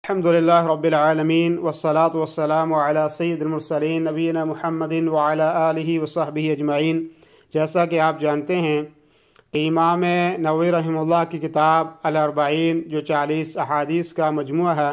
الحمدللہ رب العالمین والصلاة والسلام علی سید المرسلین نبینا محمد وعلی آلہ وصحبہ اجمعین۔ جیسا کہ آپ جانتے ہیں کہ امام نووی رحمہ اللہ کی کتاب الاربعین جو 40 احادیث کا مجموعہ ہے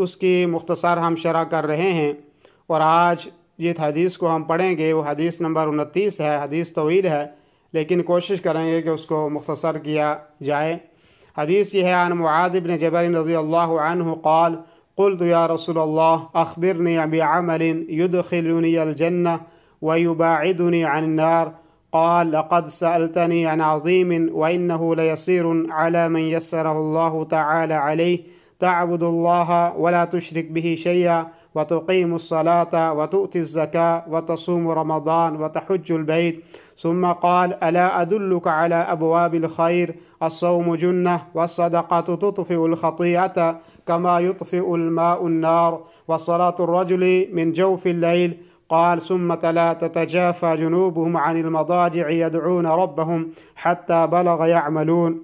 اس کی مختصر ہم شرح کر رہے ہیں، اور آج جس حدیث کو ہم پڑھیں گے وہ حدیث نمبر 29 ہے۔ حدیث طویل ہے لیکن کوشش کریں گے کہ اس کو مختصر کیا جائے۔ حدیث یہ ہے، عن معاذ بن جبل رضی اللہ عنہ قال قلت یا رسول اللہ اخبرنی بعمل يدخلني الجنة ويباعدني عن النار قال لقد سألتني عن عظيم وإنه ليسير على من يسره الله تعالى عليه تعبد الله ولا تشرك به شيئا وتقيم الصلاة وتؤتي الزكاة وتصوم رمضان وتحج البيت ثم قال ألا أدلك على أبواب الخير الصوم جنة والصدقة تطفئ الخطيئة كما يطفئ الماء النار وصلاة الرجل من جوف الليل قال ثم تلا تتجافى جنوبهم عن المضاجع يدعون ربهم حتى بلغ يعملون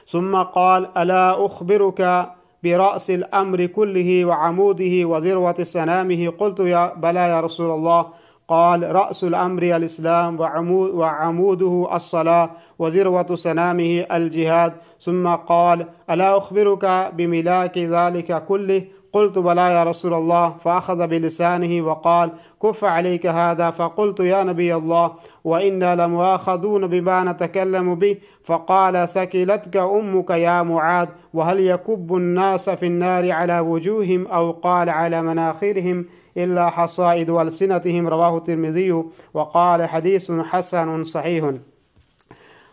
ثم قال ألا أخبرك برأس الأمر كله وعموده وذروة سنامه قلت بلى يا رسول الله قال رأس الأمر الإسلام وعموده الصلاة وذروة سنامه الجهاد ثم قال ألا أخبرك بملاك ذلك كله قلت بلى يا رسول الله فأخذ بلسانه وقال كف عليك هذا فقلت يا نبي الله وإنا لمؤاخذون بما نتكلم به فقال ثكلتك أمك يا معاذ وهل يكب الناس في النار على وجوههم أو قال على مناخرهم إلا حصائد ألسنتهم رواه الترمذي وقال حديث حسن صحيح۔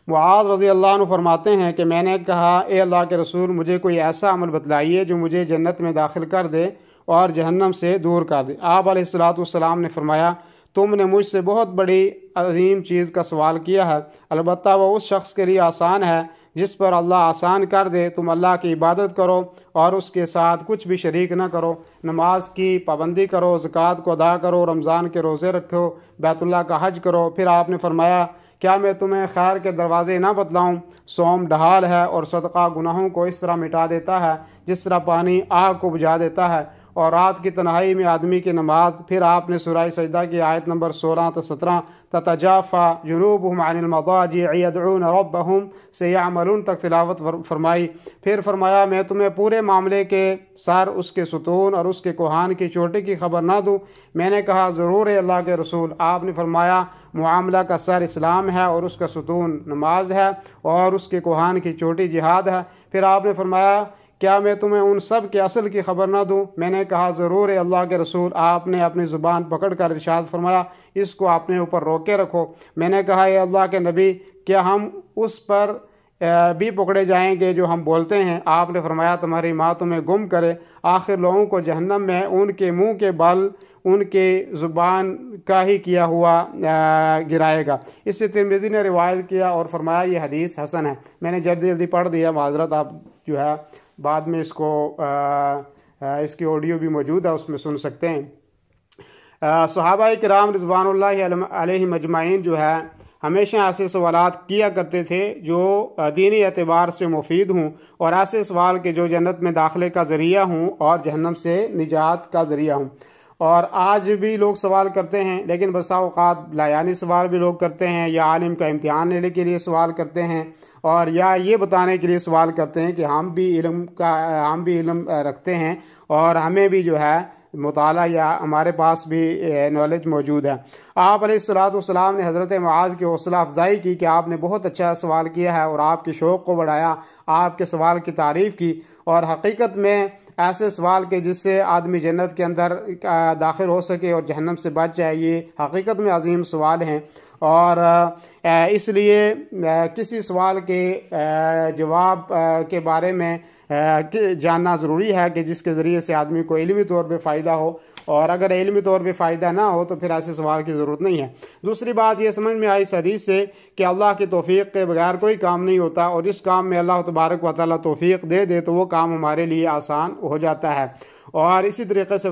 معاذ رضی اللہ عنہ فرماتے ہیں کہ میں نے کہا اے اللہ کے رسول مجھے کوئی ایسا عمل بتلائیے جو مجھے جنت میں داخل کر دے اور جہنم سے دور کر دے۔ آپ علیہ السلام نے فرمایا تم نے مجھ سے بہت بڑی عظیم چیز کا سوال کیا ہے، البتہ وہ اس شخص کے لیے آسان ہے جس پر اللہ آسان کر دے۔ تم اللہ کی عبادت کرو اور اس کے ساتھ کچھ بھی شریک نہ کرو، نماز کی پابندی کرو، زکوٰۃ کو ادا کرو، رمضان کے روزے رکھو، بیت اللہ کا حج کرو۔ پھر آپ نے فرمایا کیا میں تمہیں خیر کے دروازے نہ بتلاؤں؟ صوم ڈھال ہے اور صدقہ گناہوں کو اس طرح مٹا دیتا ہے جس طرح پانی آگ کو بجھا دیتا ہے، اور رات کی تنہائی میں آدمی کی نماز۔ پھر آپ نے سورہ سجدہ کی آیت نمبر 16 تا 17 تتجافى جنوبهم عن المضاجع يدعون ربهم سے يعملون تک تلاوت فرمائی۔ پھر فرمایا میں تمہیں پورے معاملے کے سر، اس کے ستون اور اس کے کوہان کی چوٹی کی خبر نہ دوں؟ میں نے کہا ضرور ہے اللہ کے رسول۔ آپ نے فرمایا معاملہ کا سر اسلام ہے اور اس کا ستون نماز ہے اور اس کے کوہان کی چوٹی جہاد ہے۔ پھر آپ نے فرمایا کیا میں تمہیں ان سب کے اصل کی خبر نہ دوں؟ میں نے کہا ضرور ہے اللہ کے رسول۔ آپ نے اپنی زبان پکڑ کر ارشاد فرمایا اس کو اپنے اوپر روکے رکھو۔ میں نے کہا اے اللہ کے نبی کیا ہم اس پر بھی پکڑے جائیں گے جو ہم بولتے ہیں؟ آپ نے فرمایا تمہاری ماں تمہیں گم کرے، آخر لوگوں کو جہنم میں ان کے منہ کے بل ان کے زبان کا ہی کیا ہوا گرائے گا۔ اس سے ترمذی نے روایت کیا اور فرمایا یہ حدیث حسن ہے۔ میں نے جلدی پڑھ دیا، معذرت، آپ جو ہے بعد میں اس کی آڈیو بھی موجود ہے، اس میں سن سکتے ہیں۔ صحابہ کرام رضوان اللہ علیہم اجمعین جو ہے ہمیشہ ایسے سوالات کیا کرتے تھے جو دینی اعتبار سے مفید ہوں، اور ایسے سوال کہ جو جنت میں داخلے کا ذریعہ ہوں اور جہنم سے نجات کا ذریعہ ہوں۔ اور آج بھی لوگ سوال کرتے ہیں، لیکن بسا اوقات لایانی سوال بھی لوگ کرتے ہیں، یا عالم کا امتحان لینے کے لیے سوال کرتے ہیں، اور یا یہ بتانے کے لیے سوال کرتے ہیں کہ ہم بھی علم رکھتے ہیں اور ہمیں بھی جو ہے مطالعہ یا ہمارے پاس بھی نالج موجود ہے۔ آپ علیہ السلام نے حضرت معاذ کی حوصلہ افزائی کی کہ آپ نے بہت اچھا سوال کیا ہے، اور آپ کے شوق کو بڑھایا، آپ کے سوال کی تعریف کی، اور حقیقت میں ایسے سوال کے جس سے آدمی جنت کے اندر داخل ہو سکے اور جہنم سے بچ جائے، یہ حقیقت میں عظیم سوال ہیں۔ اور اس لیے کسی سوال کے جواب کے بارے میں جاننا ضروری ہے کہ جس کے ذریعے سے آدمی کو علمی طور پہ فائدہ ہو، اور اگر علمی طور پہ فائدہ نہ ہو تو پھر ایسے سوال کی ضرورت نہیں ہے۔ دوسری بات یہ سمجھ میں آئی اس حدیث سے کہ اللہ کی توفیق کے بغیر کوئی کام نہیں ہوتا، اور جس کام میں اللہ تبارک و تعالیٰ توفیق دے تو وہ کام ہمارے لیے آسان ہو جاتا ہے۔ اور اسی طریقے سے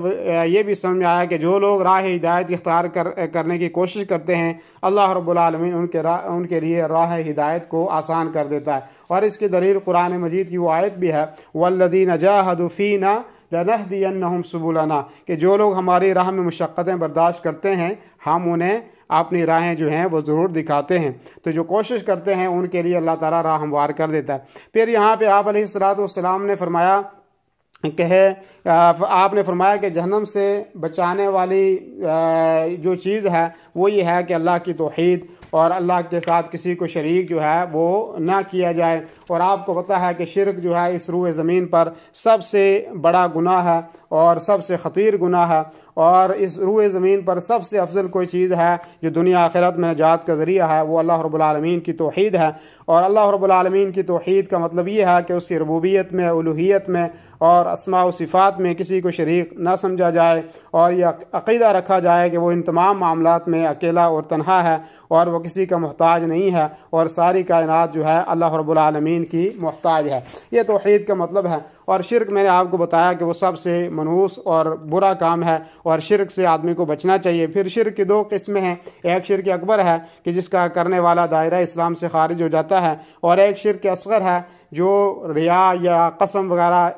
یہ بھی سمجھ میں آیا کہ جو لوگ راہ ہدایت اختیار کرنے کی کوشش کرتے ہیں اللہ رب العالمین ان کے لیے راہ ہدایت کو آسان کر دیتا ہے۔ اور اس کی دلیل قرآن مجید کی وہ آیت بھی ہے وَالَّذِينَ جَاهَدُوا فِينَا لَنَهْدِيَنَّهُمْ سُبُلَنَا، کہ جو لوگ ہماری راہ میں مشقتیں برداشت کرتے ہیں ہم انہیں اپنی راہیں جو ہیں وہ ضرور دکھاتے ہیں۔ تو جو کوشش کرتے ہیں ان کے لیے اللہ تعالیٰ راہ ہموار کر دیتا ہے۔ پھر یہاں پہ آپ علیہ السلام نے فرمایا آپ نے فرمایا کہ جہنم سے بچانے والی جو چیز ہے وہ یہ ہے کہ اللہ کی توحید اور اللہ کے ساتھ کسی کو شریک جو ہے وہ نہ کیا جائے۔ اور آپ کو پتہ ہے کہ شرک جو ہے اس روئے زمین پر سب سے بڑا گناہ ہے اور سب سے خطیر گناہ ہے، اور اس روئے زمین پر سب سے افضل کوئی چیز ہے جو دنیا آخرت میں نجات کا ذریعہ ہے وہ اللہ رب العالمین کی توحید ہے۔ اور اللہ رب العالمین کی توحید کا مطلب یہ ہے کہ اس کی ربوبیت میں، الوہیت میں اور اسماء و صفات میں کسی کو شریک نہ سمجھا جائے، اور یہ عقیدہ رکھا جائے کہ وہ ان تمام معاملات میں اکیلا اور تنہا ہے اور وہ کسی کا محتاج نہیں ہے، اور ساری کائنات جو ہے اللہ رب العالمین کی محتاج ہے۔ یہ توحید کا مطلب ہے۔ اور شرک میں نے آپ کو بتایا کہ وہ سب سے منحوس اور برا کام ہے، اور شرک سے آدمی کو بچنا چاہیے۔ پھر شرک کی دو قسمیں ہیں، ایک شرک اکبر ہے کہ جس کا کرنے والا دائرہ اسلام سے خارج ہو جاتا ہے، اور ایک شرک اصغر ہے جو ریا یا قسم وغیرہ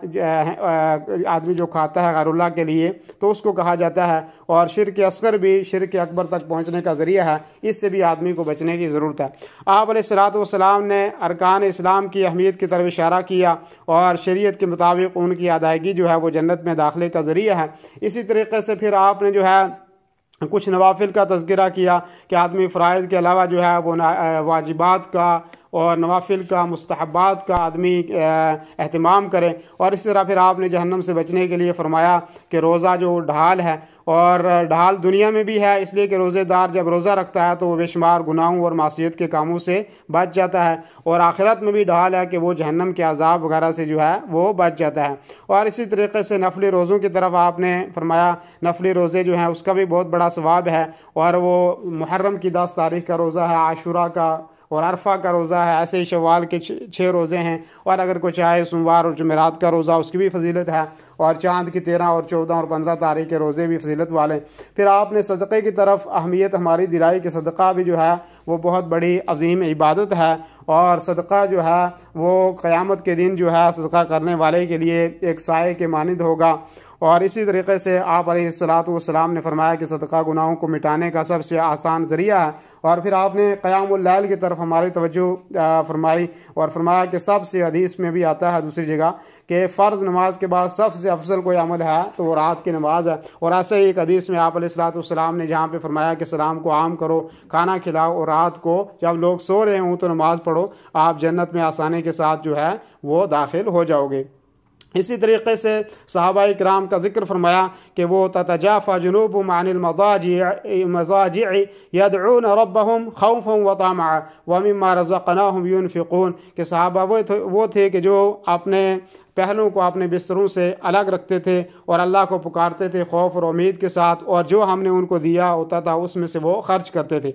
آدمی جو کھاتا ہے غیر اللہ کے لیے تو اس کو کہا جاتا ہے۔ اور شرک اصغر بھی شرک اکبر تک پہنچنے کا ذریعہ ہے، اس سے بھی آدمی کو بچنے کی ضرورت ہے۔ آپ علیہ السلام نے ارکان اسلام کی اہمیت کی طرف اشارہ کیا، اور شریعت کے مطابق ان کی ادائیگی جو ہے وہ جنت میں داخلے کا ذریعہ ہے۔ اسی طریقے سے پھر آپ نے جو ہے کچھ نوافل کا تذکرہ کیا کہ آدمی فرائض کے علاوہ جو ہے وہ واجبات کا اور نوافل کا، مستحبات کا آدمی اہتمام کرے۔ اور اسی طرح پھر آپ نے جہنم سے بچنے کے لیے فرمایا کہ روزہ جو ڈھال ہے، اور ڈھال دنیا میں بھی ہے اس لیے کہ روزے دار جب روزہ رکھتا ہے تو وہ بے شمار گناہوں اور معصیت کے کاموں سے بچ جاتا ہے، اور آخرت میں بھی ڈھال ہے کہ وہ جہنم کے عذاب وغیرہ سے جو ہے وہ بچ جاتا ہے۔ اور اسی طریقے سے نفلی روزوں کی طرف آپ نے فرمایا نفلی روزے جو ہیں اس کا بھی بہت بڑا ثواب ہے، اور وہ محرم کی 10 تاریخ کا روزہ ہے، عاشورہ کا اور عرفہ کا روزہ ہے، ایسے ہی شوال کے 6 روزے ہیں، اور اگر کوئی چاہے سوموار اور جمعرات کا روزہ اس کی بھی فضیلت ہے، اور چاند کی 13 اور 14 اور 15 تاریخ کے روزے بھی فضیلت والے۔ پھر آپ نے صدقے کی طرف اہمیت ہماری دلائی کہ صدقہ بھی جو ہے وہ بہت بڑی عظیم عبادت ہے، اور صدقہ جو ہے وہ قیامت کے دن جو ہے صدقہ کرنے والے کے لیے ایک سائے کے مانند ہوگا۔ اور اسی طریقے سے آپ علیہ السلام نے فرمایا کہ صدقہ گناہوں کو مٹانے کا سب سے آسان ذریعہ ہے۔ اور پھر آپ نے قیام اللیل کی طرف ہماری توجہ فرمائی، اور فرمایا کہ سب سے حدیث میں بھی آتا ہے دوسری جگہ کہ فرض نماز کے بعد سب سے افضل کوئی عمل ہے تو وہ رات کی نماز ہے۔ اور ایسے ہی ایک حدیث میں آپ علیہ السلام نے جہاں پہ فرمایا کہ سلام کو عام کرو، کھانا کھلاؤ، اور رات کو جب لوگ سو رہے ہوں تو نماز پڑھو، آپ جنت میں آسانی کے ساتھ جو ہے وہ داخل ہو جاؤ گے۔ اسی طریقے سے صحابہ کرام کا ذکر فرمایا کہ وہ تتجافى جنوبهم عن المضاجع يدعون ربهم خوفا وطمعا ومما رزقناهم ينفقون، کہ صحابہ وہ تھے کہ جو اپنے پہلوں کو اپنے بستروں سے الگ رکھتے تھے اور اللہ کو پکارتے تھے خوف اور امید کے ساتھ، اور جو ہم نے ان کو دیا ہوتا تھا اس میں سے وہ خرچ کرتے تھے۔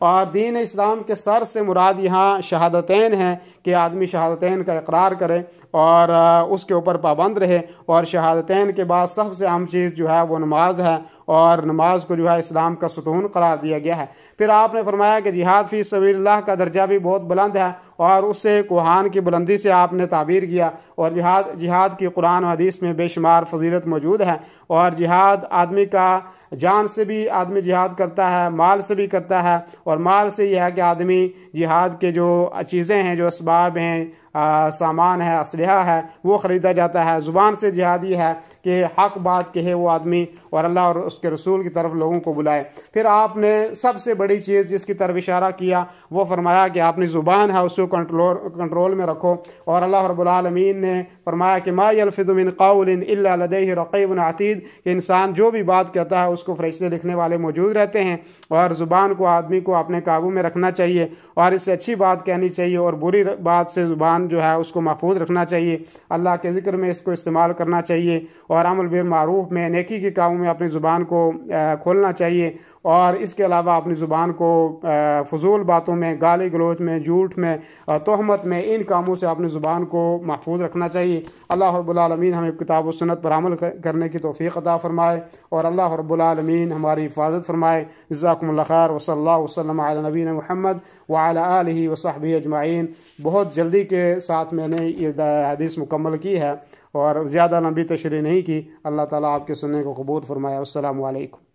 اور دین اسلام کے سر سے مراد یہاں شہادتین ہیں کہ آدمی شہادتین کا اقرار کرے اور اس کے اوپر پابند رہے، اور شہادتین کے بعد سب سے اہم چیز جو ہے وہ نماز ہے، اور نماز کو جو ہے اسلام کا ستون قرار دیا گیا ہے۔ پھر آپ نے فرمایا کہ جہاد فی سبیل اللہ کا درجہ بھی بہت بلند ہے، اور اس سے کوہان کی بلندی سے آپ نے تعبیر کیا، اور جہاد کی قرآن و حدیث میں بے شمار فضیلت موجود ہے۔ اور جہاد آدمی کا جان سے بھی آدمی جہاد کرتا ہے، مال سے بھی کرتا ہے، اور مال سے یہ ہے کہ آدمی جہاد کے جو چیزیں ہیں، جو اسباب ہیں، سامان ہے، اسلحہ ہے، وہ خریدا جاتا ہے۔ زبان سے جہاد یہ ہے کہ حق بات کہے وہ آدمی اور اللہ اور اس کے رسول کی طرف لوگوں کو بلائے۔ پھر آپ نے سب سے بڑی چیز جس کی طرف اشارہ کیا وہ فرمایا کہ اپنی زبان ہے اس کو کنٹرول میں رکھو، اور اللہ رب العالمین نے فرمایا کہ ما یلفظ من قول الا لدیہ رقیب عتید، کہ انسان جو بھی بات کہتا ہے اس کو فرشتے لکھنے والے موجود رہتے ہیں، اور زبان کو آدمی کو اپنے قابو میں رکھنا چاہیے، اور اس سے اچھی بات کہنی چاہیے، اور بری بات سے زبان جو ہے اس کو محفوظ رکھنا چاہیے، اللہ کے ذکر میں اس کو استعمال کرنا چاہیے، اور امر بالمعروف میں، نیکی کے کاموں میں اپنی زبان کو کھولنا چاہیے، اور اس کے علاوہ اپنی زبان کو فضول باتوں میں، گالی گلوچ میں، جھوٹ میں، تہمت میں، ان کاموں سے اپنی زبان کو محفوظ رکھنا چاہیے۔ اللہ رب العالمین ہمیں کتاب و سنت پر عمل کرنے کی توفیق عطا فرمائے، اور اللہ رب العالمین ہماری حفاظت فرمائے۔ جزاکم اللہ خیر، وصلی اللہ وسلم علی نبینا محمد وعلی آلہ وصحبہ اجمعین۔ بہت جلدی کے ساتھ میں نے یہ حدیث مکمل کی ہے اور زیادہ لمبی تشریح نہیں کی۔ اللہ تعالیٰ آپ کے سننے کو قبول فرمائے۔ السلام علیکم۔